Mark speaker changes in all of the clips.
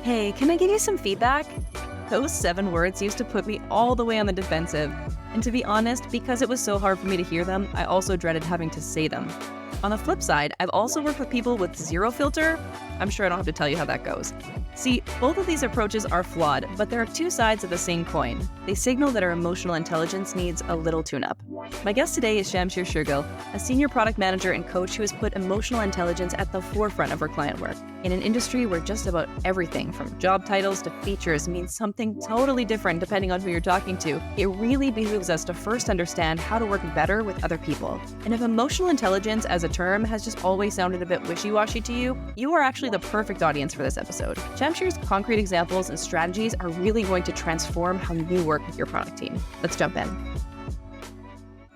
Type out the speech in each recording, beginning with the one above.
Speaker 1: Hey, can I give you some feedback? Those 7 words used to put me all the way on the defensive. And to be honest, because it was so hard for me to hear them, I also dreaded having to say them. On the flip side, I've also worked with people with zero filter. I'm sure I don't have to tell you how that goes. See, both of these approaches are flawed, but there are 2 sides of the same coin. They signal that our emotional intelligence needs a little tune-up. My guest today is Shamshir Shurgil, a senior product manager and coach who has put emotional intelligence at the forefront of her client work. In an industry where just about everything from job titles to features means something totally different depending on who you're talking to, it really behooves us to first understand how to work better with other people. And if emotional intelligence as a term has just always sounded a bit wishy-washy to you, you are actually the perfect audience for this episode. Shamshir's concrete examples and strategies are really going to transform how you work with your product team. Let's jump in.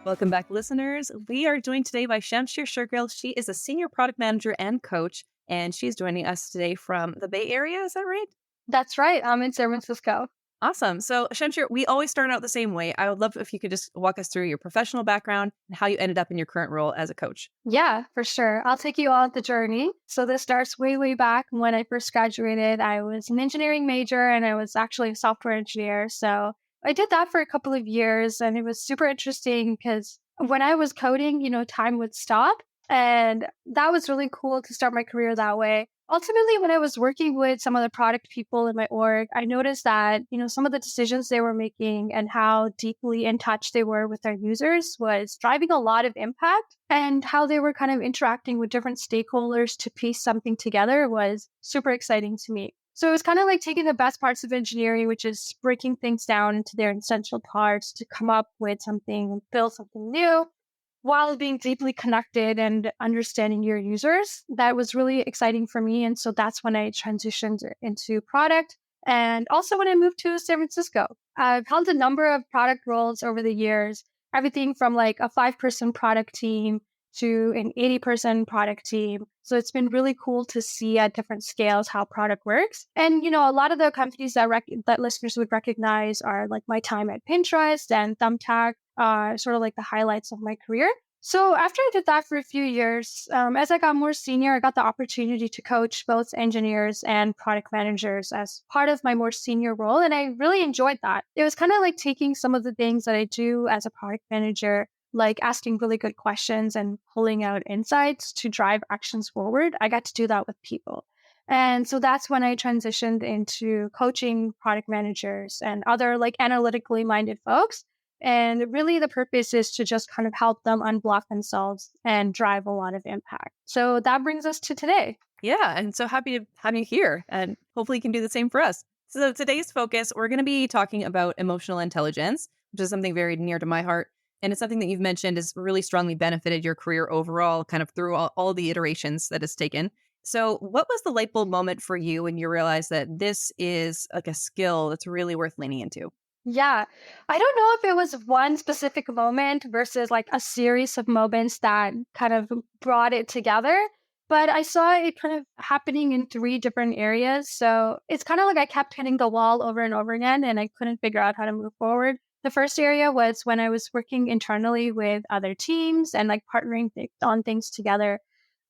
Speaker 1: Welcome back, listeners. We are joined today by Shamshir Shurgil. She is a senior product manager and coach, and she's joining us today from the Bay Area. Is that right?
Speaker 2: That's right. I'm in San Francisco.
Speaker 1: Awesome. So, Shamshir, we always start out the same way. I would love if you could just walk us through your professional background and how you ended up in your current role as a coach.
Speaker 2: Yeah, for sure. I'll take you on the journey. So this starts way back when I first graduated. I was an engineering major and I was actually a software engineer. So I did that for a couple of years and it was super interesting because when I was coding, time would stop. And that was really cool to start my career that way. Ultimately, when I was working with some of the product people in my org, I noticed that, some of the decisions they were making and how deeply in touch they were with their users was driving a lot of impact, and how they were kind of interacting with different stakeholders to piece something together was super exciting to me. So it was kind of like taking the best parts of engineering, which is breaking things down into their essential parts to come up with something, build something new, while being deeply connected and understanding your users. That was really exciting for me. And so that's when I transitioned into product. And also when I moved to San Francisco, I've held a number of product roles over the years, everything from like a 5-person product team to an 80-person product team. So it's been really cool to see at different scales how product works. And, a lot of the companies that listeners would recognize are like my time at Pinterest and Thumbtack, sort of like the highlights of my career. So after I did that for a few years, as I got more senior, I got the opportunity to coach both engineers and product managers as part of my more senior role. And I really enjoyed that. It was kind of like taking some of the things that I do as a product manager, like asking really good questions and pulling out insights to drive actions forward. I got to do that with people. And so that's when I transitioned into coaching product managers and other like analytically minded folks. And really the purpose is to just kind of help them unblock themselves and drive a lot of impact. So that brings us to today.
Speaker 1: Yeah, and so happy to have you here, and hopefully you can do the same for us. So today's focus, we're going to be talking about emotional intelligence, which is something very near to my heart. And it's something that you've mentioned has really strongly benefited your career overall, kind of through all the iterations that it's taken. So what was the light bulb moment for you when you realized that this is like a skill that's really worth leaning into?
Speaker 2: Yeah, I don't know if it was one specific moment versus like a series of moments that kind of brought it together, but I saw it kind of happening in 3 different areas. So it's kind of like I kept hitting the wall over and over again, and I couldn't figure out how to move forward. The first area was when I was working internally with other teams and like partnering on things together.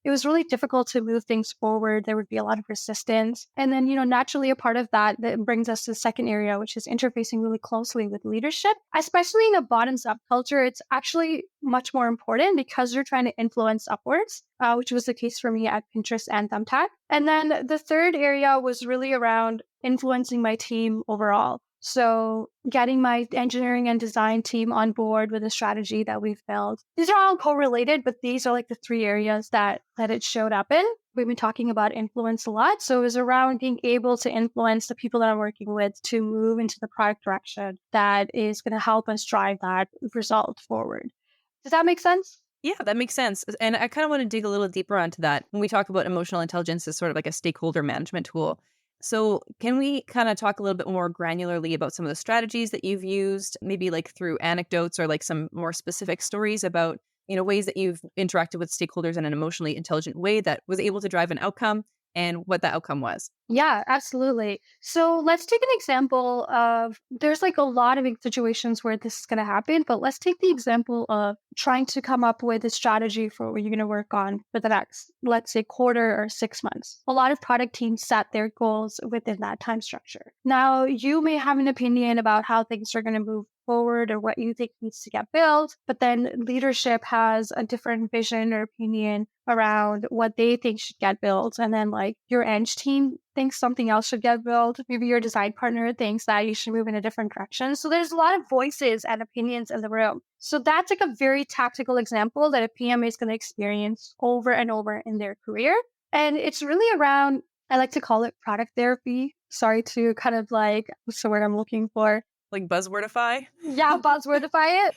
Speaker 2: It was really difficult to move things forward. There would be a lot of resistance. And then, naturally a part of that brings us to the second area, which is interfacing really closely with leadership, especially in a bottoms up culture. It's actually much more important because you're trying to influence upwards, which was the case for me at Pinterest and Thumbtack. And then the third area was really around influencing my team overall. So getting my engineering and design team on board with a strategy that we've built. These are all correlated, but these are like the 3 areas that it showed up in. We've been talking about influence a lot. So it was around being able to influence the people that I'm working with to move into the product direction that is going to help us drive that result forward. Does that make sense?
Speaker 1: Yeah, that makes sense. And I kind of want to dig a little deeper onto that. When we talk about emotional intelligence as sort of like a stakeholder management tool, so can we kind of talk a little bit more granularly about some of the strategies that you've used, maybe like through anecdotes or like some more specific stories about, ways that you've interacted with stakeholders in an emotionally intelligent way that was able to drive an outcome? and what the outcome was.
Speaker 2: Yeah, absolutely. So let's take an example of there's like a lot of situations where this is going to happen, but let's take the example of trying to come up with a strategy for what you're going to work on for the next, let's say, quarter or 6 months. A lot of product teams set their goals within that time structure. Now, you may have an opinion about how things are going to move forward or what you think needs to get built, but then leadership has a different vision or opinion around what they think should get built. And then like your eng team thinks something else should get built. Maybe your design partner thinks that you should move in a different direction. So there's a lot of voices and opinions in the room. So that's like a very tactical example that a PM is going to experience over and over in their career. And it's really around, I like to call it product therapy. Sorry to kind of like, what's the word I'm looking for?
Speaker 1: Like buzzwordify?
Speaker 2: Yeah, buzzwordify it.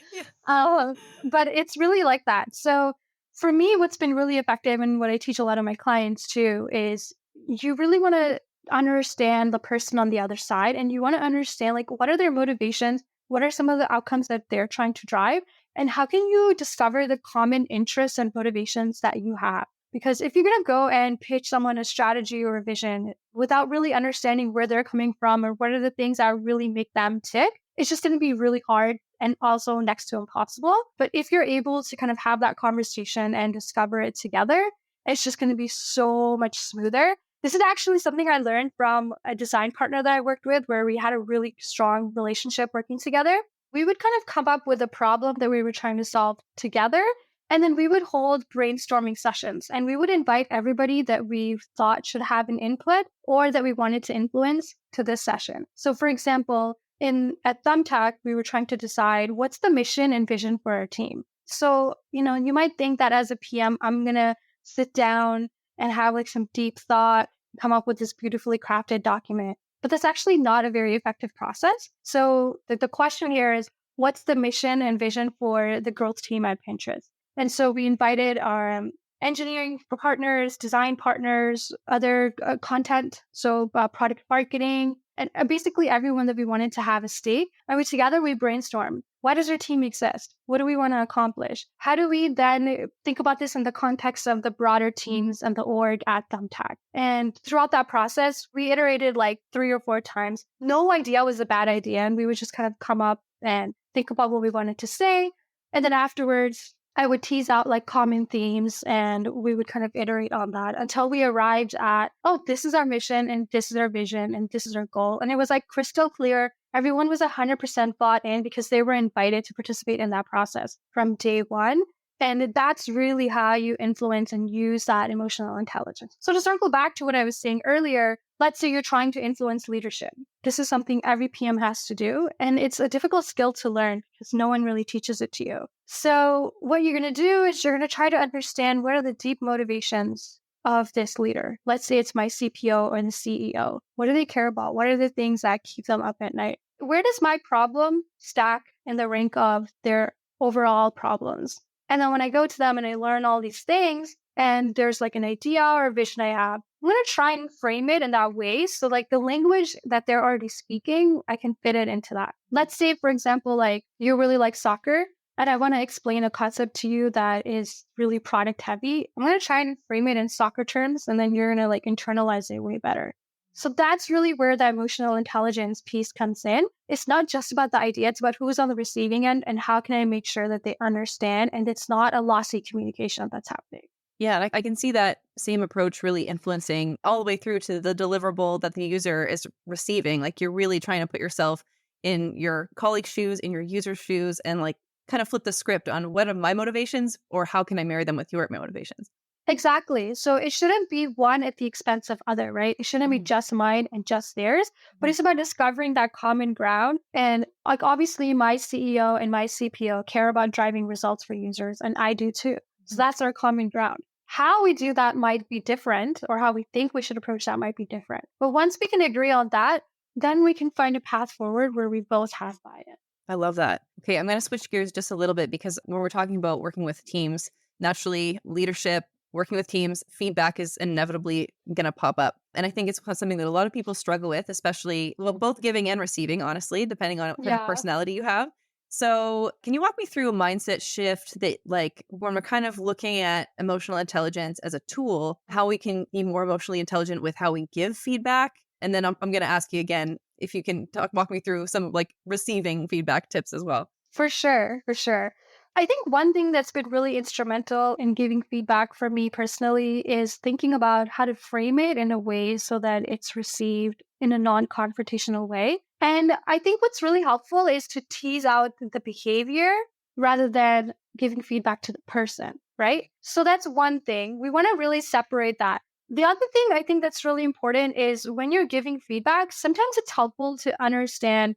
Speaker 1: Yeah.
Speaker 2: But it's really like that. So for me, what's been really effective and what I teach a lot of my clients too is you really want to understand the person on the other side and you want to understand like what are their motivations, what are some of the outcomes that they're trying to drive, and how can you discover the common interests and motivations that you have. Because if you're going to go and pitch someone a strategy or a vision without really understanding where they're coming from or what are the things that really make them tick, it's just going to be really hard and also next to impossible. But if you're able to kind of have that conversation and discover it together, it's just going to be so much smoother. This is actually something I learned from a design partner that I worked with where we had a really strong relationship working together. We would kind of come up with a problem that we were trying to solve together. And then we would hold brainstorming sessions and we would invite everybody that we thought should have an input or that we wanted to influence to this session. So for example, at Thumbtack, we were trying to decide what's the mission and vision for our team. So, you might think that as a PM, I'm going to sit down and have like some deep thought, come up with this beautifully crafted document. But that's actually not a very effective process. So the question here is, what's the mission and vision for the growth team at Pinterest? And so we invited our engineering partners, design partners, other content, so product marketing, and basically everyone that we wanted to have a stake. And together we brainstormed. Why does our team exist? What do we want to accomplish? How do we then think about this in the context of the broader teams and the org at Thumbtack? And throughout that process, we iterated like 3 or 4 times. No idea was a bad idea. And we would just kind of come up and think about what we wanted to say. And then afterwards, I would tease out like common themes and we would kind of iterate on that until we arrived at, oh, this is our mission and this is our vision and this is our goal. And it was like crystal clear. Everyone was 100% bought in because they were invited to participate in that process from day one. And that's really how you influence and use that emotional intelligence. So to circle back to what I was saying earlier, let's say you're trying to influence leadership. This is something every PM has to do. And it's a difficult skill to learn because no one really teaches it to you. So what you're going to do is you're going to try to understand what are the deep motivations of this leader. Let's say it's my CPO or the CEO. What do they care about? What are the things that keep them up at night? Where does my problem stack in the rank of their overall problems? And then when I go to them and I learn all these things and there's like an idea or a vision I have, I'm going to try and frame it in that way. So like the language that they're already speaking, I can fit it into that. Let's say, for example, like you really like soccer and I want to explain a concept to you that is really product heavy. I'm going to try and frame it in soccer terms and then you're going to like internalize it way better. So that's really where the emotional intelligence piece comes in. It's not just about the idea, it's about who's on the receiving end and how can I make sure that they understand and it's not a lossy communication that's happening.
Speaker 1: Yeah, and I can see that same approach really influencing all the way through to the deliverable that the user is receiving. Like you're really trying to put yourself in your colleague's shoes, in your user's shoes, and like kind of flip the script on what are my motivations or how can I marry them with your motivations.
Speaker 2: Exactly. So it shouldn't be one at the expense of other, right? It shouldn't be just mine and just theirs, but it's about discovering that common ground. And like obviously my CEO and my CPO care about driving results for users, and I do too. So that's our common ground. How we do that might be different, or how we think we should approach that might be different. But once we can agree on that, then we can find a path forward where we both have buy-in.
Speaker 1: I love that. Okay, I'm going to switch gears just a little bit because when we're talking about working with teams, naturally leadership, working with teams, feedback is inevitably going to pop up. And I think it's something that a lot of people struggle with, especially, well, both giving and receiving, honestly, depending on what kind of personality you have. So, can you walk me through a mindset shift that, like, when we're kind of looking at emotional intelligence as a tool, how we can be more emotionally intelligent with how we give feedback? And then I'm going to ask you again if you can walk me through some like receiving feedback tips as well.
Speaker 2: For sure, for sure. I think one thing that's been really instrumental in giving feedback for me personally is thinking about how to frame it in a way so that it's received in a non confrontational way. And I think what's really helpful is to tease out the behavior rather than giving feedback to the person, right? So that's one thing. We want to really separate that. The other thing I think that's really important is when you're giving feedback, sometimes it's helpful to understand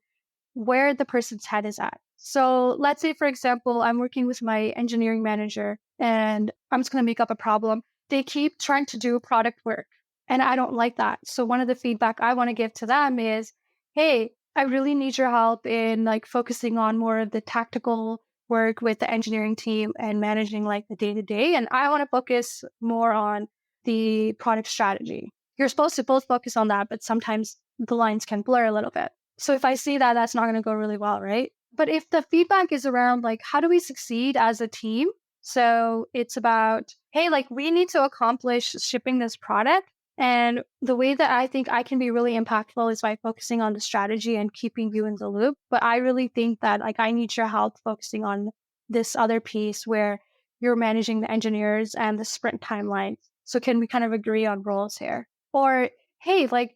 Speaker 2: where the person's head is at. So let's say, for example, I'm working with my engineering manager and I'm just going to make up a problem. They keep trying to do product work and I don't like that. So one of the feedback I want to give to them is, hey, I really need your help in like focusing on more of the tactical work with the engineering team and managing like the day to day. And I want to focus more on the product strategy. You're supposed to both focus on that, but sometimes the lines can blur a little bit. So if I see that, that's not going to go really well, right? But if the feedback is around like, how do we succeed as a team? So it's about, hey, like we need to accomplish shipping this product. And the way that I think I can be really impactful is by focusing on the strategy and keeping you in the loop. But I really think that like I need your help focusing on this other piece where you're managing the engineers and the sprint timelines. So can we kind of agree on roles here? Or, hey, like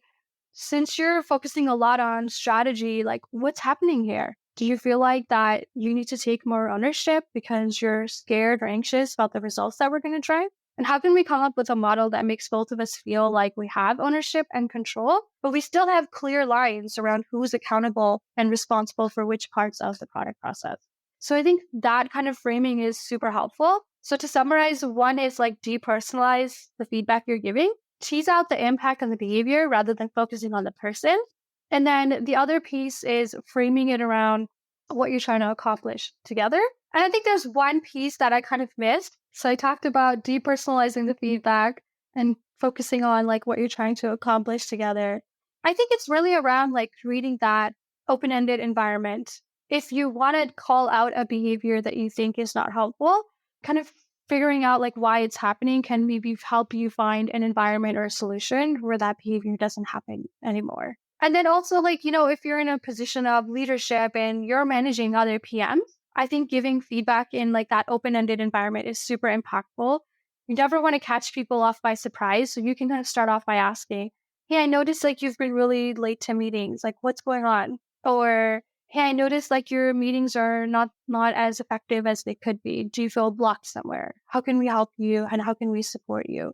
Speaker 2: since you're focusing a lot on strategy, like what's happening here? Do you feel like that you need to take more ownership because you're scared or anxious about the results that we're going to drive? And how can we come up with a model that makes both of us feel like we have ownership and control, but we still have clear lines around who's accountable and responsible for which parts of the product process? So I think that kind of framing is super helpful. So to summarize, one is like depersonalize the feedback you're giving, tease out the impact on the behavior rather than focusing on the person. And then the other piece is framing it around what you're trying to accomplish together. And I think there's one piece that I kind of missed. So I talked about depersonalizing the feedback and focusing on like what you're trying to accomplish together. I think it's really around like creating that open-ended environment. If you want to call out a behavior that you think is not helpful, kind of figuring out like why it's happening can maybe help you find an environment or a solution where that behavior doesn't happen anymore. And then also like, if you're in a position of leadership and you're managing other PMs, I think giving feedback in like that open-ended environment is super impactful. You never want to catch people off by surprise. So you can kind of start off by asking, hey, I noticed like you've been really late to meetings. Like what's going on? Or hey, I noticed like your meetings are not as effective as they could be. Do you feel blocked somewhere? How can we help you and how can we support you?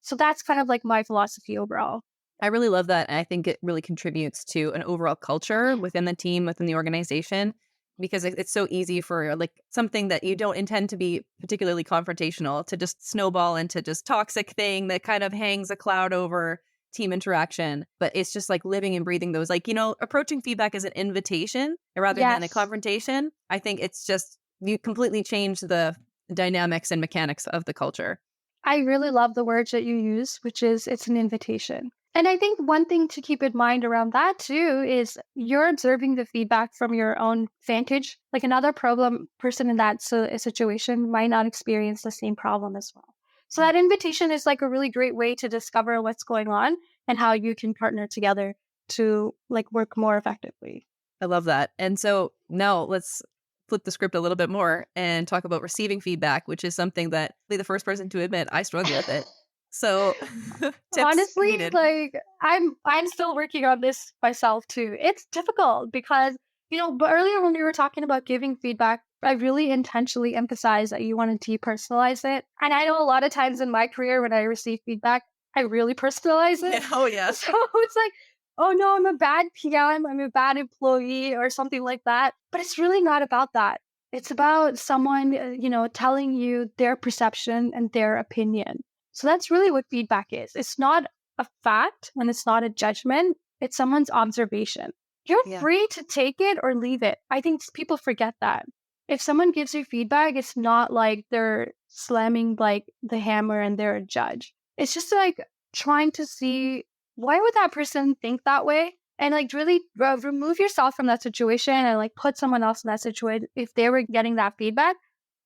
Speaker 2: So that's kind of like my philosophy overall.
Speaker 1: I really love that. And I think it really contributes to an overall culture within the team, within the organization, because it's so easy for like something that you don't intend to be particularly confrontational to just snowball into just toxic thing that kind of hangs a cloud over team interaction. But it's just like living and breathing those, like, approaching feedback as an invitation rather than a
Speaker 2: Yes.
Speaker 1: confrontation. I think it's just, you completely change the dynamics and mechanics of the culture.
Speaker 2: I really love the words that you use, which is it's an invitation. And I think one thing to keep in mind around that too is you're observing the feedback from your own vantage. Like another problem person in that situation might not experience the same problem as well. So that invitation is like a really great way to discover what's going on and how you can partner together to like work more effectively.
Speaker 1: I love that. And so now let's flip the script a little bit more and talk about receiving feedback, which is something that I'll be the first person to admit I struggle with it. So tips
Speaker 2: Honestly,
Speaker 1: needed.
Speaker 2: like I'm still working on this myself too. It's difficult because, but earlier when we were talking about giving feedback, I really intentionally emphasized that you want to depersonalize it. And I know a lot of times in my career when I receive feedback, I really personalize it.
Speaker 1: Yeah, oh, yeah.
Speaker 2: So it's like, oh no, I'm a bad PM, I'm a bad employee or something like that. But it's really not about that. It's about someone, telling you their perception and their opinion. So that's really what feedback is. It's not a fact and it's not a judgment. It's someone's observation. You're
Speaker 1: Yeah.
Speaker 2: free to take it or leave it. I think people forget that. If someone gives you feedback, it's not like they're slamming like the hammer and they're a judge. It's just like trying to see why would that person think that way? and like really remove yourself from that situation and like put someone else in that situation. If they were getting that feedback,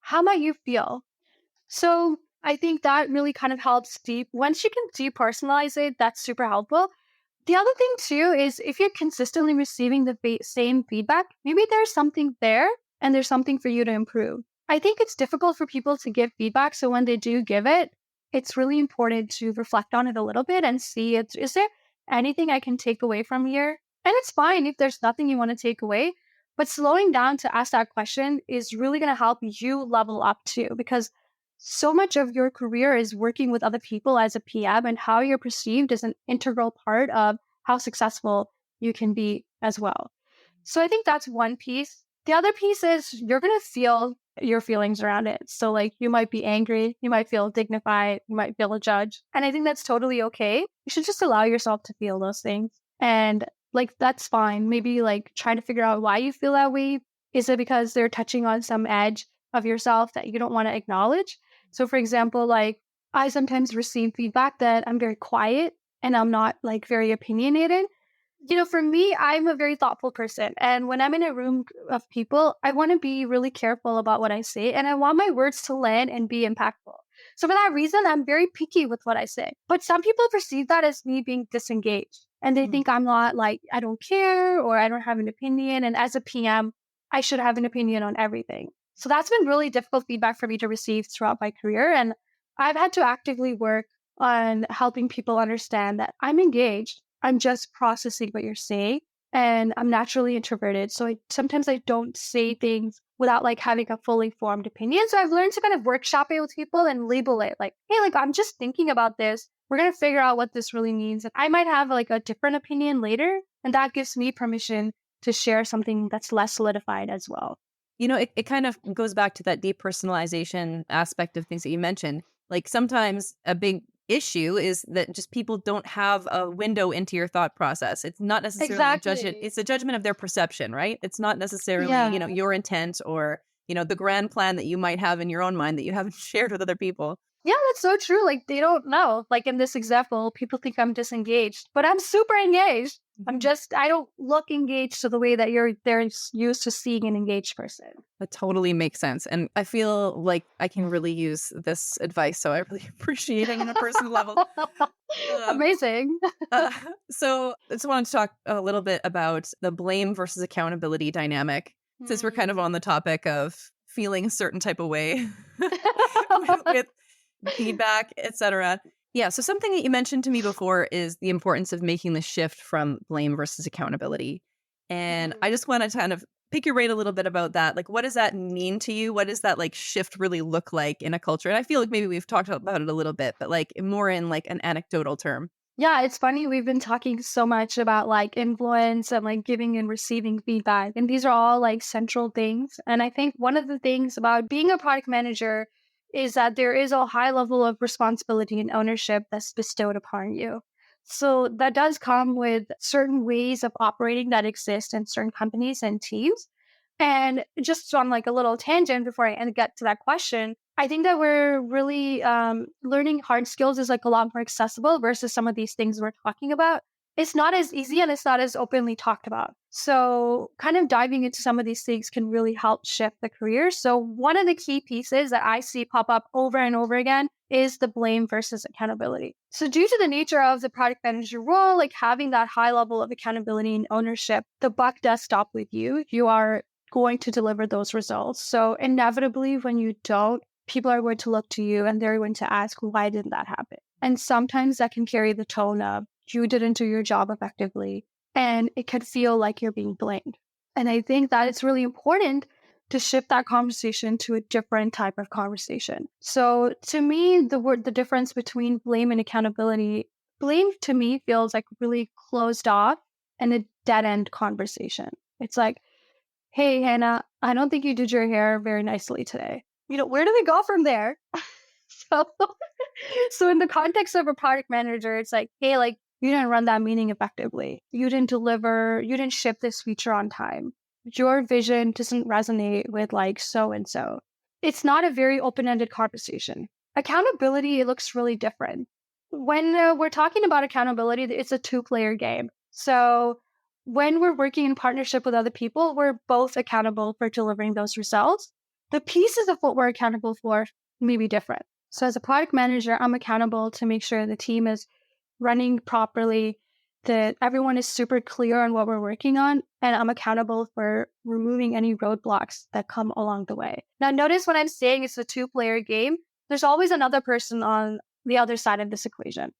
Speaker 2: how might you feel? So I think that really kind of helps once you can depersonalize it, that's super helpful. The other thing too is if you're consistently receiving the same feedback, maybe there's something there and there's something for you to improve. I think it's difficult for people to give feedback. So when they do give it, it's really important to reflect on it a little bit and see is there anything I can take away from here? And it's fine if there's nothing you want to take away, but slowing down to ask that question is really going to help you level up too, because so much of your career is working with other people as a PM, and how you're perceived is an integral part of how successful you can be as well. So I think that's one piece. The other piece is you're going to feel your feelings around it. So like you might be angry, you might feel dignified, you might feel a judge. And I think that's totally okay. You should just allow yourself to feel those things. And like that's fine. Maybe like trying to figure out why you feel that way. Is it because they're touching on some edge of yourself that you don't want to acknowledge? So for example, like I sometimes receive feedback that I'm very quiet and I'm not like very opinionated. For me, I'm a very thoughtful person. And when I'm in a room of people, I want to be really careful about what I say. And I want my words to land and be impactful. So for that reason, I'm very picky with what I say. But some people perceive that as me being disengaged. And they think I'm not like, I don't care or I don't have an opinion. And as a PM, I should have an opinion on everything. So that's been really difficult feedback for me to receive throughout my career. And I've had to actively work on helping people understand that I'm engaged. I'm just processing what you're saying. And I'm naturally introverted. So sometimes I don't say things without like having a fully formed opinion. So I've learned to kind of workshop it with people and label it like, hey, like I'm just thinking about this. We're going to figure out what this really means. And I might have like a different opinion later. And that gives me permission to share something that's less solidified as well.
Speaker 1: It kind of goes back to that depersonalization aspect of things that you mentioned. Like sometimes a big issue is that just people don't have a window into your thought process. It's not necessarily a judgment.
Speaker 2: Exactly.
Speaker 1: It's a judgment of their perception, right? It's not necessarily,
Speaker 2: Yeah.
Speaker 1: your intent or, the grand plan that you might have in your own mind that you haven't shared with other people.
Speaker 2: Yeah, that's so true. Like they don't know. Like in this example, people think I'm disengaged, but I'm super engaged. I don't look engaged to the way that they're used to seeing an engaged person.
Speaker 1: That totally makes sense. And I feel like I can really use this advice. So I really appreciate it on a personal level. Um,
Speaker 2: Amazing.
Speaker 1: uh, so I just wanted to talk a little bit about the blame versus accountability dynamic, since we're kind of on the topic of feeling a certain type of way with feedback, etc. Yeah. So something that you mentioned to me before is the importance of making the shift from blame versus accountability. And I just want to kind of pick your brain a little bit about that. Like, what does that mean to you? What does that like shift really look like in a culture? And I feel like maybe we've talked about it a little bit, but like more in like an anecdotal term.
Speaker 2: Yeah, it's funny. We've been talking so much about like influence and like giving and receiving feedback. And these are all like central things. And I think one of the things about being a product manager is that there is a high level of responsibility and ownership that's bestowed upon you. So that does come with certain ways of operating that exist in certain companies and teams. And just on like a little tangent before I get to that question, I think that we're really learning hard skills is like a lot more accessible versus some of these things we're talking about. It's not as easy and it's not as openly talked about. So, kind of diving into some of these things can really help shift the career. So, one of the key pieces that I see pop up over and over again is the blame versus accountability. So, due to the nature of the product manager role, like having that high level of accountability and ownership, the buck does stop with you. You are going to deliver those results. So, inevitably, when you don't, people are going to look to you and they're going to ask, why didn't that happen? And sometimes that can carry the tone of, you didn't do your job effectively. And it could feel like you're being blamed. And I think that it's really important to shift that conversation to a different type of conversation. So to me, the difference between blame and accountability, blame to me feels like really closed off and a dead end conversation. It's like, hey, Hannah, I don't think you did your hair very nicely today. Where do we go from there? So, so in the context of a product manager, it's like, hey, like you didn't run that meeting effectively. You didn't deliver, you didn't ship this feature on time. Your vision doesn't resonate with like so and so. It's not a very open-ended conversation. Accountability, it looks really different. When we're talking about accountability, it's a two-player game. So when we're working in partnership with other people, we're both accountable for delivering those results. The pieces of what we're accountable for may be different. So as a product manager, I'm accountable to make sure the team is running properly, that everyone is super clear on what we're working on, and I'm accountable for removing any roadblocks that come along the way. Now, notice when I'm saying it's a two-player game, there's always another person on the other side of this equation.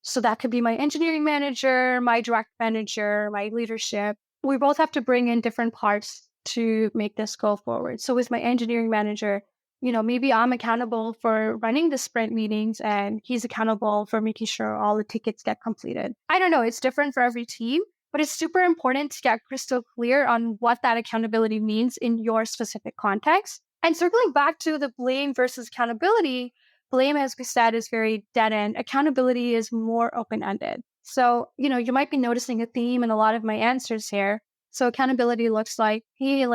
Speaker 2: So that could be my engineering manager, my direct manager, my leadership. We both have to bring in different parts to make this go forward. So with my engineering manager, maybe I'm accountable for running the sprint meetings and he's accountable for making sure all the tickets get completed. I don't know, it's different for every team, but it's super important to get crystal clear on what that accountability means in your specific context. And circling back to the blame versus accountability, blame, as we said, is very dead end. Accountability is more open ended. So, you might be noticing a theme in a lot of my answers here. So accountability looks like, hey,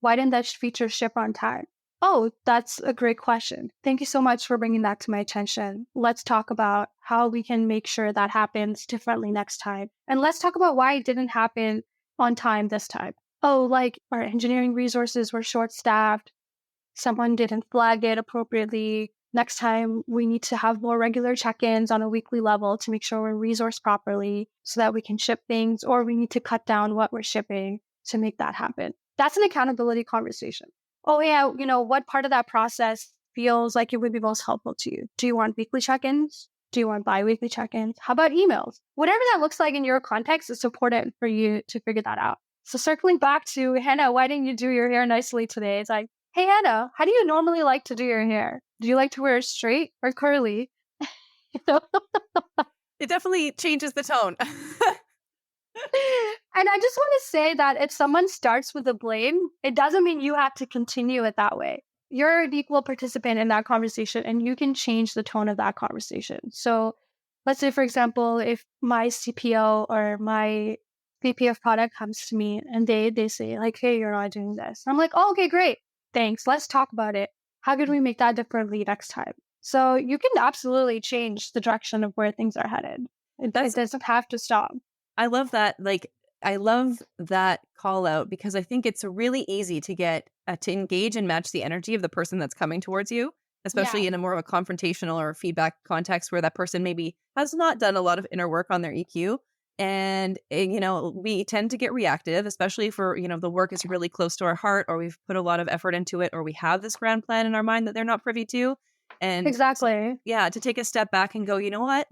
Speaker 2: why didn't that feature ship on time? Oh, that's a great question. Thank you so much for bringing that to my attention. Let's talk about how we can make sure that happens differently next time. And let's talk about why it didn't happen on time this time. Oh, our engineering resources were short staffed. Someone didn't flag it appropriately. Next time, we need to have more regular check-ins on a weekly level to make sure we're resourced properly so that we can ship things, or we need to cut down what we're shipping to make that happen. That's an accountability conversation. Oh yeah, what part of that process feels like it would be most helpful to you? Do you want weekly check-ins? Do you want bi-weekly check-ins? How about emails? Whatever that looks like in your context, it's important for you to figure that out. So circling back to Hannah, why didn't you do your hair nicely today? It's like, hey Hannah, how do you normally like to do your hair? Do you like to wear it straight or curly? You know?
Speaker 1: It definitely changes the tone.
Speaker 2: And I just want to say that if someone starts with the blame, it doesn't mean you have to continue it that way. You're an equal participant in that conversation and you can change the tone of that conversation. So let's say, for example, if my CPO or my VP of product comes to me and they say like, hey, you're not doing this. I'm like, oh, okay, great. Thanks. Let's talk about it. How can we make that differently next time? So you can absolutely change the direction of where things are headed. It doesn't have to stop.
Speaker 1: I love that. I love that call out because I think it's really easy to get to engage and match the energy of the person that's coming towards you, especially in a more of a confrontational or feedback context where that person maybe has not done a lot of inner work on their EQ. And, we tend to get reactive, especially for, the work is really close to our heart or we've put a lot of effort into it or we have this grand plan in our mind that they're not privy to. And
Speaker 2: exactly.
Speaker 1: to take a step back and go, you know what,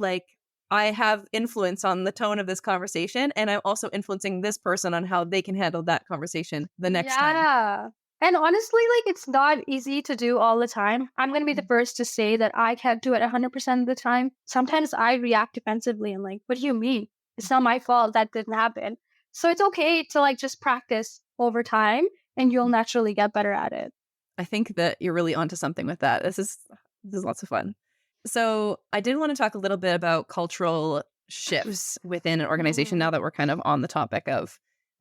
Speaker 1: I have influence on the tone of this conversation, and I'm also influencing this person on how they can handle that conversation the next time.
Speaker 2: Yeah. And honestly, it's not easy to do all the time. I'm going to be the first to say that I can't do it 100% of the time. Sometimes I react defensively and what do you mean? It's not my fault that didn't happen. So it's okay to just practice over time and you'll naturally get better at it.
Speaker 1: I think that you're really onto something with that. This is lots of fun. So I did want to talk a little bit about cultural shifts within an organization now that we're kind of on the topic of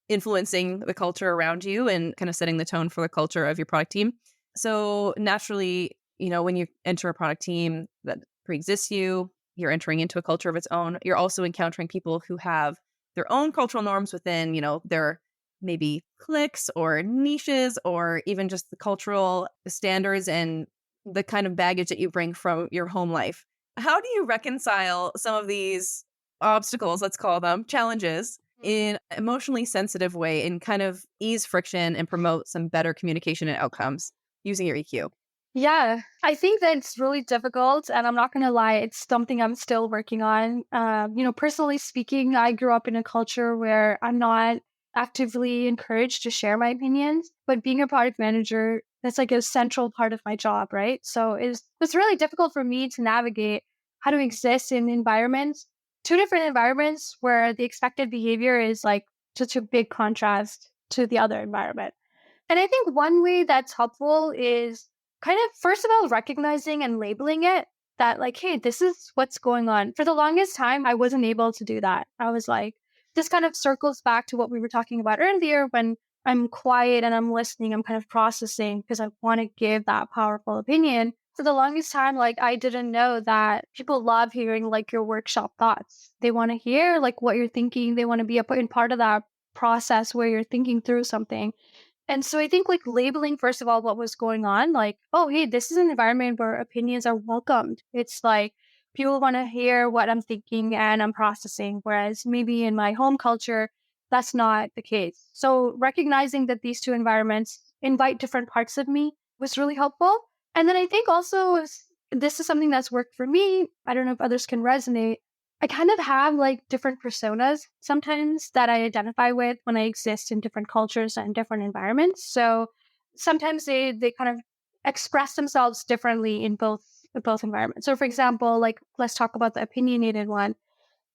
Speaker 1: influencing the culture around you and kind of setting the tone for the culture of your product team. So naturally, when you enter a product team that pre-exists you, you're entering into a culture of its own. You're also encountering people who have their own cultural norms within, their maybe cliques or niches or even just the cultural standards and the kind of baggage that you bring from your home life. How do you reconcile some of these obstacles, let's call them challenges, in an emotionally sensitive way and kind of ease friction and promote some better communication and outcomes using your EQ?
Speaker 2: Yeah, I think that it's really difficult. And I'm not going to lie, it's something I'm still working on. Personally speaking, I grew up in a culture where I'm not actively encouraged to share my opinions, but being a product manager, that's a central part of my job, right? So it's really difficult for me to navigate how to exist in two different environments where the expected behavior is such a big contrast to the other environment. And I think one way that's helpful is kind of, first of all, recognizing and labeling it that hey, this is what's going on. For the longest time, I wasn't able to do that. I was this kind of circles back to what we were talking about earlier. When I'm quiet and I'm listening, I'm kind of processing because I want to give that powerful opinion. For the longest time, I didn't know that people love hearing your workshop thoughts. They want to hear what you're thinking. They want to be a part of that process where you're thinking through something. And so I think like labeling, first of all, what was going on, like, oh, hey, this is an environment where opinions are welcomed. It's like people want to hear what I'm thinking and I'm processing. Whereas maybe in my home culture, that's not the case. So recognizing that these two environments invite different parts of me was really helpful. And then I think also this is something that's worked for me. I don't know if others can resonate. I kind of have like different personas sometimes that I identify with when I exist in different cultures and different environments. So sometimes they kind of express themselves differently in both environments. So for example, like let's talk about the opinionated one.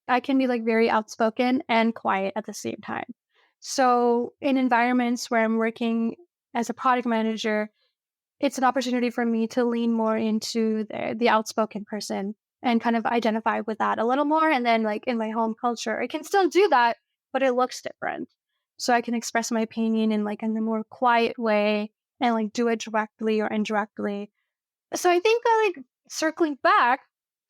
Speaker 2: I can be like very outspoken and quiet at the same time. So in environments where I'm working as a product manager, it's an opportunity for me to lean more into the outspoken person and kind of identify with that a little more. And then like in my home culture, I can still do that, but it looks different. So I can express my opinion in a more quiet way and like do it directly or indirectly. So I think that like circling back,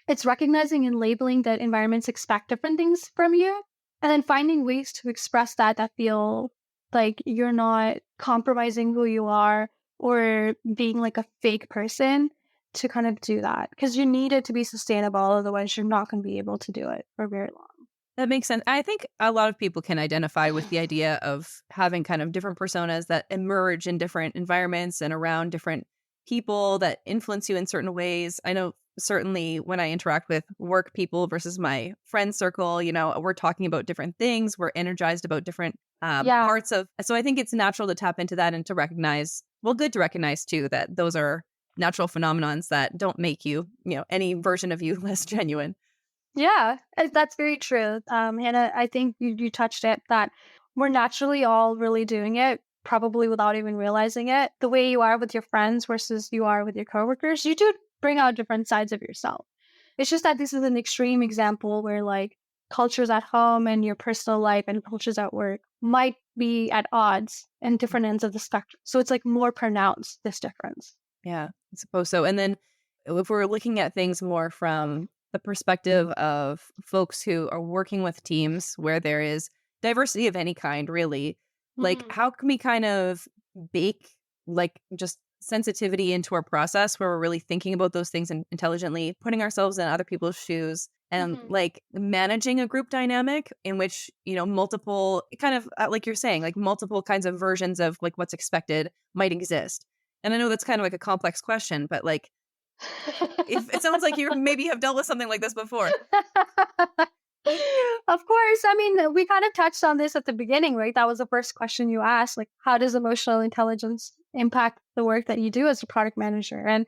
Speaker 2: it's recognizing and labeling that environments expect different things from you and then finding ways to express that feel like you're not compromising who you are or being like a fake person to kind of do that because you need it to be sustainable. Otherwise, you're not going to be able to do it for very long.
Speaker 1: That makes sense. I think a lot of people can identify with the idea of having kind of different personas that emerge in different environments and around different people that influence you in certain ways. I know certainly when I interact with work people versus my friend circle, we're talking about different things. We're energized about different
Speaker 2: Yeah.
Speaker 1: parts of. So I think it's natural to tap into that and to recognize, well, good to recognize too, that those are natural phenomenons that don't make you, any version of you less genuine.
Speaker 2: Yeah, that's very true. Hannah, I think you touched it that we're naturally all really doing it, probably without even realizing it. The way you are with your friends versus you are with your coworkers, you do bring out different sides of yourself. It's just that this is an extreme example where like cultures at home and your personal life and cultures at work might be at odds and different ends of the spectrum. So it's like more pronounced, this difference.
Speaker 1: Yeah, I suppose so. And then if we're looking at things more from the perspective of folks who are working with teams where there is diversity of any kind, really, like
Speaker 2: Mhm.
Speaker 1: how can we kind of bake like just sensitivity into our process where we're really thinking about those things and intelligently putting ourselves in other people's shoes and
Speaker 2: Mhm.
Speaker 1: like managing a group dynamic in which, multiple kind of like you're saying, like multiple kinds of versions of like what's expected might exist. And I know that's kind of like a complex question, but like if it sounds like you maybe have dealt with something like this before.
Speaker 2: Of course. I mean, we kind of touched on this at the beginning, right? That was the first question you asked. Like, how does emotional intelligence impact the work that you do as a product manager? And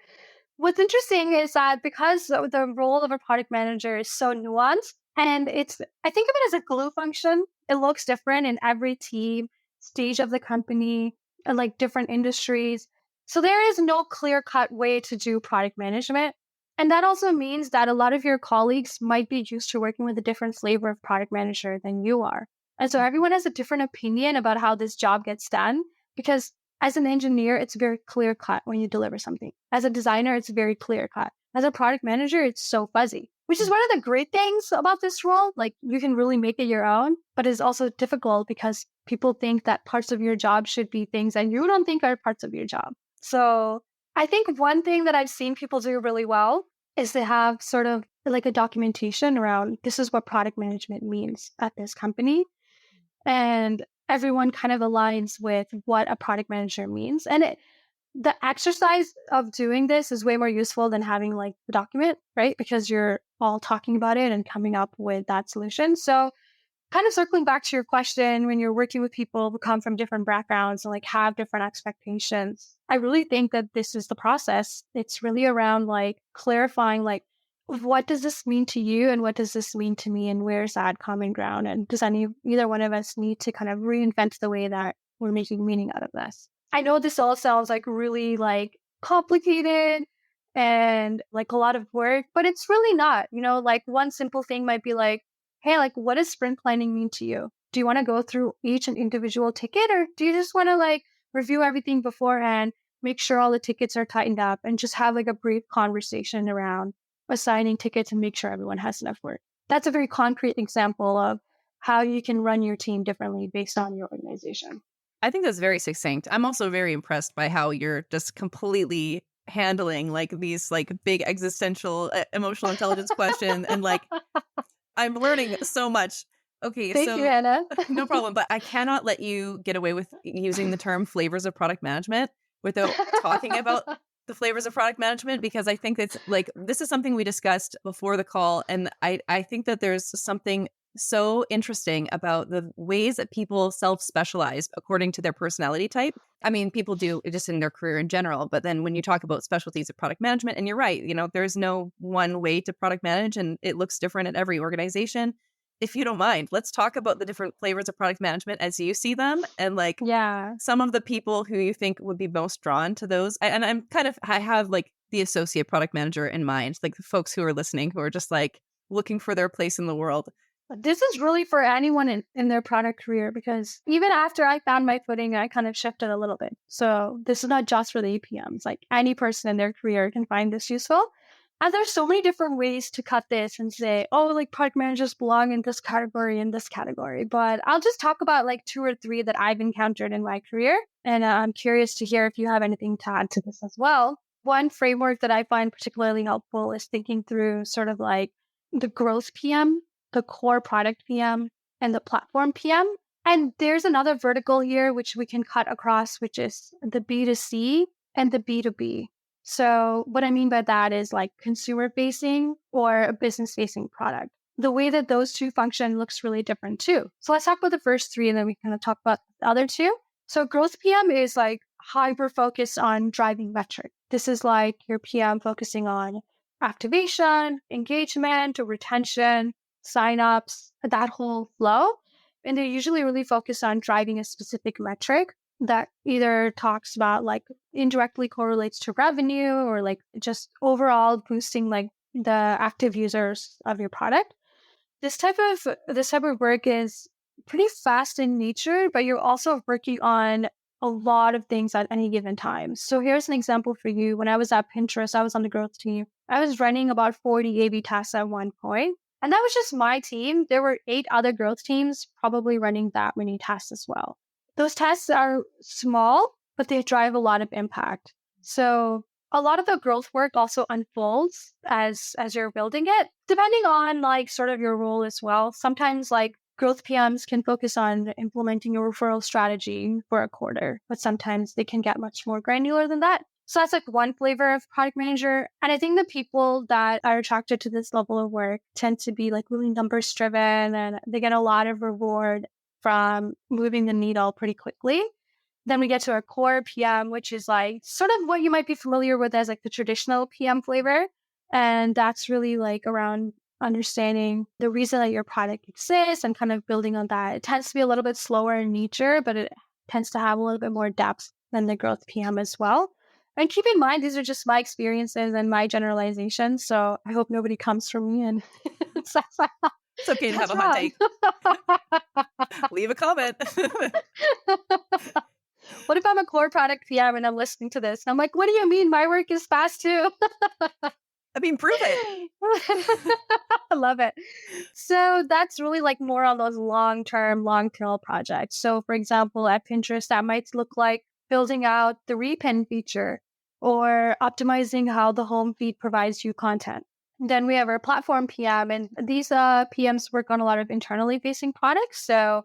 Speaker 2: what's interesting is that because the role of a product manager is so nuanced, and I think of it as a glue function. It looks different in every team, stage of the company, and like different industries. So there is no clear cut way to do product management. And that also means that a lot of your colleagues might be used to working with a different flavor of product manager than you are. And so everyone has a different opinion about how this job gets done because as an engineer, it's very clear cut when you deliver something. As a designer, it's very clear cut. As a product manager, it's so fuzzy, which is one of the great things about this role. Like you can really make it your own, but it's also difficult because people think that parts of your job should be things that you don't think are parts of your job. So I think one thing that I've seen people do really well is they have sort of like a documentation around this is what product management means at this company. And everyone kind of aligns with what a product manager means. And the exercise of doing this is way more useful than having like the document, right? Because you're all talking about it and coming up with that solution. So kind of circling back to your question, when you're working with people who come from different backgrounds and like have different expectations, I really think that this is the process. It's really around like clarifying like what does this mean to you and what does this mean to me and where's that common ground and does either one of us need to kind of reinvent the way that we're making meaning out of this. I know this all sounds like really like complicated and like a lot of work, but it's really not. Like one simple thing might be like, hey, like, what does sprint planning mean to you? Do you want to go through each and individual ticket or do you just want to like review everything beforehand, make sure all the tickets are tightened up and just have like a brief conversation around assigning tickets and make sure everyone has enough work? That's a very concrete example of how you can run your team differently based on your organization.
Speaker 1: I think that's very succinct. I'm also very impressed by how you're just completely handling like these like big existential emotional intelligence questions, and like I'm learning so much. Okay,
Speaker 2: Thank you,
Speaker 1: so
Speaker 2: Anna.
Speaker 1: no problem, but I cannot let you get away with using the term flavors of product management without talking about the flavors of product management, because I think it's like this is something we discussed before the call, and I think that there's something so interesting about the ways that people self-specialize according to their personality type. I mean, people do it just in their career in general, but then when you talk about specialties of product management, and you're right, there's no one way to product manage, and it looks different at every organization. If you don't mind, let's talk about the different flavors of product management as you see them, and like
Speaker 2: Yeah.
Speaker 1: some of the people who you think would be most drawn to those. And I have like the associate product manager in mind, like the folks who are listening who are just like looking for their place in the world.
Speaker 2: This is really for anyone in their product career, because even after I found my footing, I kind of shifted a little bit. So this is not just for the APMs. Like any person in their career can find this useful. And there's so many different ways to cut this and say, oh, like product managers belong in this category and this category. But I'll just talk about like 2 or 3 that I've encountered in my career. And I'm curious to hear if you have anything to add to this as well. One framework that I find particularly helpful is thinking through sort of like the growth PM, the core product PM, and the platform PM. And there's another vertical here which we can cut across, which is the B2C and the B2B. So what I mean by that is like consumer facing or a business facing product. The way that those two function looks really different too. So let's talk about the first 3 and then we kind of talk about the other 2. So growth PM is like hyper focused on driving metric. This is like your PM focusing on activation, engagement, retention, signups, that whole flow. And they're usually really focused on driving a specific metric that either talks about like indirectly correlates to revenue or like just overall boosting like the active users of your product. This type of work is pretty fast in nature, but you're also working on a lot of things at any given time. So here's an example for you. When I was at Pinterest, I was on the growth team. I was running about 40 A/B tests at one point. And that was just my team. There were 8 other growth teams probably running that many tests as well. Those tests are small, but they drive a lot of impact. So a lot of the growth work also unfolds as you're building it, depending on like sort of your role as well. Sometimes like growth PMs can focus on implementing a referral strategy for a quarter, but sometimes they can get much more granular than that. So that's like one flavor of product manager. And I think the people that are attracted to this level of work tend to be like really numbers driven, and they get a lot of reward from moving the needle pretty quickly. Then we get to our core PM, which is like sort of what you might be familiar with as like the traditional PM flavor. And that's really like around understanding the reason that your product exists and kind of building on that. It tends to be a little bit slower in nature, but it tends to have a little bit more depth than the growth PM as well. And keep in mind, these are just my experiences and my generalizations. So I hope nobody comes for me and says
Speaker 1: It's okay to have
Speaker 2: that's
Speaker 1: a hot
Speaker 2: wrong.
Speaker 1: take. Leave a comment.
Speaker 2: What if I'm a core product PM and I'm listening to this? And I'm like, what do you mean? My work is fast too.
Speaker 1: I mean, prove it.
Speaker 2: I love it. So that's really like more on those long-term, long-tail projects. So for example, at Pinterest, that might look like building out the repin feature or optimizing how the home feed provides you content. Then we have our platform PM, and these PMs work on a lot of internally facing products. So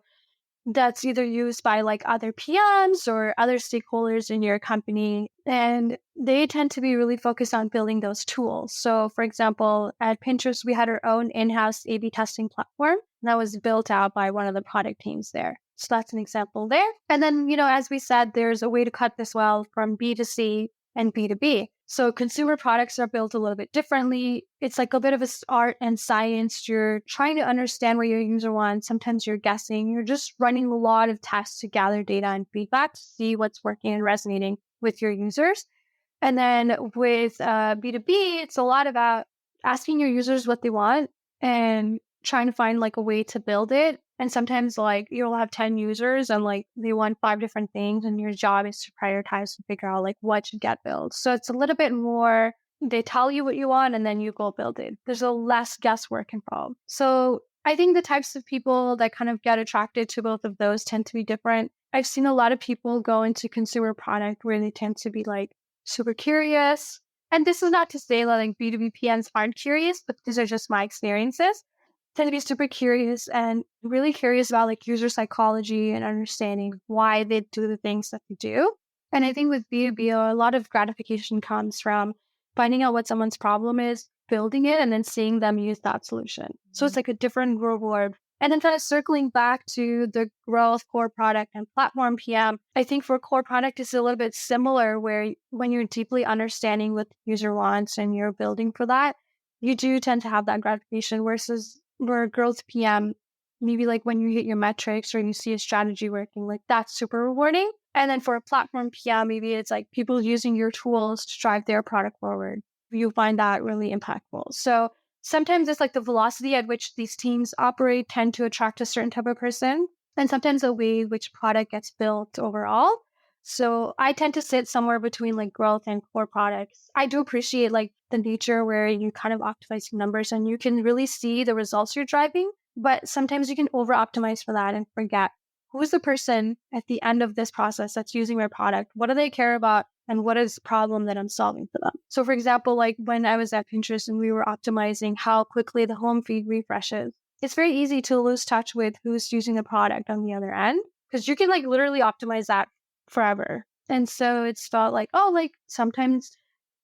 Speaker 2: that's either used by like other PMs or other stakeholders in your company. And they tend to be really focused on building those tools. So for example, at Pinterest, we had our own in-house A/B testing platform that was built out by one of the product teams there. So that's an example there. And then, as we said, there's a way to cut this well from B2C and B2B. So consumer products are built a little bit differently. It's like a bit of a art and science. You're trying to understand what your user wants. Sometimes you're guessing. You're just running a lot of tests to gather data and feedback to see what's working and resonating with your users. And then with B2B, it's a lot about asking your users what they want and trying to find like a way to build it. And sometimes like you'll have 10 users and like they want 5 different things, and your job is to prioritize and figure out like what should get built. So it's a little bit more, they tell you what you want and then you go build it. There's a less guesswork involved. So I think the types of people that kind of get attracted to both of those tend to be different. I've seen a lot of people go into consumer product where they tend to be like super curious. And this is not to say that like B2B PMs aren't curious, but these are just my experiences. Tend to be super curious and really curious about like user psychology and understanding why they do the things that they do. And I think with B2B, a lot of gratification comes from finding out what someone's problem is, building it, and then seeing them use that solution. So it's like a different reward. And then kind of circling back to the growth, core product, and platform PM, I think for core product, it's a little bit similar where when you're deeply understanding what the user wants and you're building for that, you do tend to have that gratification versus where growth PM, maybe like when you hit your metrics or you see a strategy working, like that's super rewarding. And then for a platform PM, maybe it's like people using your tools to drive their product forward. You find that really impactful. So sometimes it's like the velocity at which these teams operate tend to attract a certain type of person, and sometimes the way which product gets built overall. So I tend to sit somewhere between like growth and core products. I do appreciate like the nature where you kind of optimize numbers and you can really see the results you're driving, but sometimes you can over optimize for that and forget who's the person at the end of this process that's using my product? What do they care about? And what is the problem that I'm solving for them? So, for example, like when I was at Pinterest and we were optimizing how quickly the home feed refreshes, it's very easy to lose touch with who's using the product on the other end because you can like literally optimize that forever. And so it's felt like, oh, like sometimes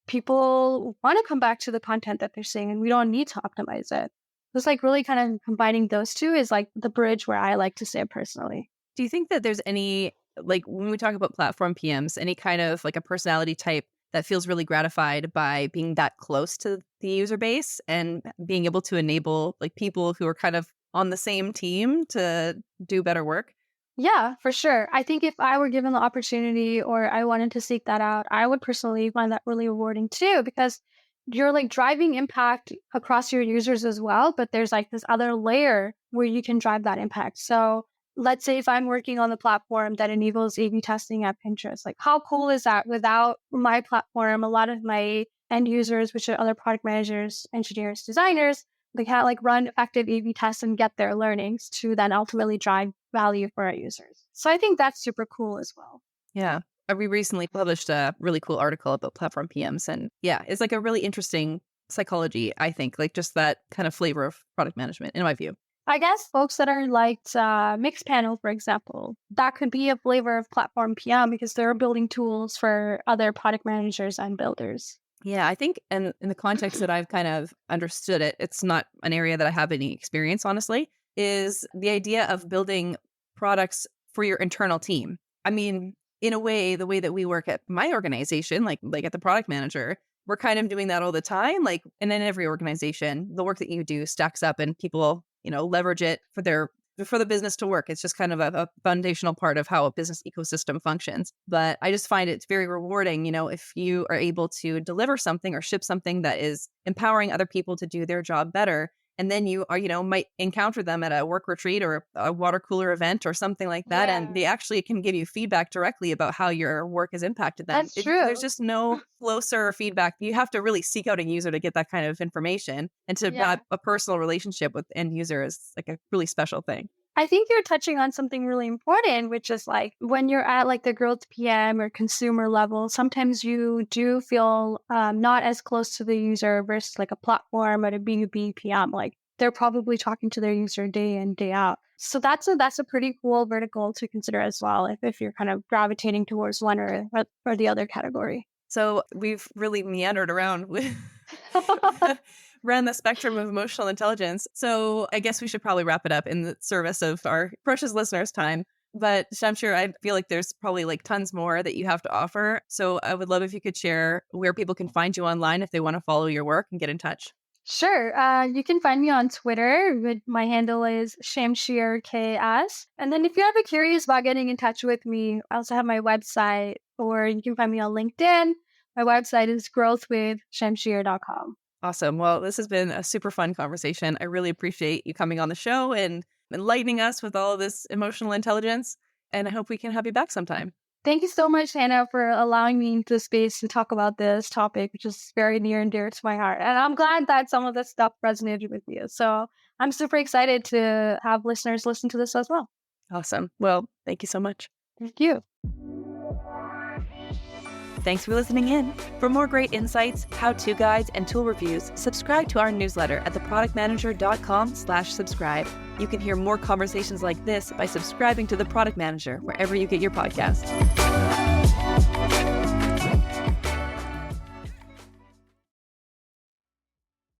Speaker 2: people want to come back to the content that they're seeing and we don't need to optimize it. It's like really kind of combining those two is like the bridge where I like to sit personally.
Speaker 1: Do you think that there's any, like when we talk about platform PMs, any kind of like a personality type that feels really gratified by being that close to the user base and being able to enable like people who are kind of on the same team to do better work?
Speaker 2: Yeah, for sure. I think if I were given the opportunity or I wanted to seek that out, I would personally find that really rewarding too, because you're like driving impact across your users as well. But there's like this other layer where you can drive that impact. So let's say if I'm working on the platform that enables A/B testing at Pinterest, like how cool is that? Without my platform, a lot of my end users, which are other product managers, engineers, designers, they can't like run effective A/B tests and get their learnings to then ultimately drive value for our users. So I think that's super cool as well.
Speaker 1: Yeah. We recently published a really cool article about platform PMs. And yeah, it's like a really interesting psychology, I think, like just that kind of flavor of product management, in my view.
Speaker 2: I guess folks that are like Mixpanel, for example, that could be a flavor of platform PM because they're building tools for other product managers and builders.
Speaker 1: Yeah, I think in the context that I've kind of understood it, it's not an area that I have any experience, honestly, is the idea of building products for your internal team. I mean, in a way, the way that we work at my organization, like at the product manager, we're kind of doing that all the time. Like, and in every organization, the work that you do stacks up and people, leverage it for the business to work. It's just kind of a foundational part of how a business ecosystem functions. But I just find it's very rewarding, if you are able to deliver something or ship something that is empowering other people to do their job better. And then you are, might encounter them at a work retreat or a water cooler event or something like that.
Speaker 2: Yeah.
Speaker 1: And they actually can give you feedback directly about how your work has impacted them.
Speaker 2: That's true.
Speaker 1: There's just no closer feedback. You have to really seek out a user to get that kind of information, and to have a personal relationship with end user is like a really special thing.
Speaker 2: I think you're touching on something really important, which is like when you're at like the growth PM or consumer level, sometimes you do feel not as close to the user versus like a platform or a B2B PM. Like they're probably talking to their user day in, day out. So that's a pretty cool vertical to consider as well if you're kind of gravitating towards one or the other category.
Speaker 1: So we've really meandered around with ran the spectrum of emotional intelligence. So I guess we should probably wrap it up in the service of our precious listeners' time. But Shamshir, I feel like there's probably like tons more that you have to offer. So I would love if you could share where people can find you online if they want to follow your work and get in touch.
Speaker 2: Sure. You can find me on Twitter. My handle is ShamshirKS. And then if you're ever curious about getting in touch with me, I also have my website, or you can find me on LinkedIn. My website is growthwithshamshir.com.
Speaker 1: Awesome. Well, this has been a super fun conversation. I really appreciate you coming on the show and enlightening us with all of this emotional intelligence. And I hope we can have you back sometime.
Speaker 2: Thank you so much, Hannah, for allowing me into space to talk about this topic, which is very near and dear to my heart. And I'm glad that some of this stuff resonated with you. So I'm super excited to have listeners listen to this as well.
Speaker 1: Awesome. Well, thank you so much.
Speaker 2: Thank you.
Speaker 1: Thanks for listening in. For more great insights, how-to guides, and tool reviews, subscribe to our newsletter at theproductmanager.com/subscribe. You can hear more conversations like this by subscribing to The Product Manager wherever you get your podcasts.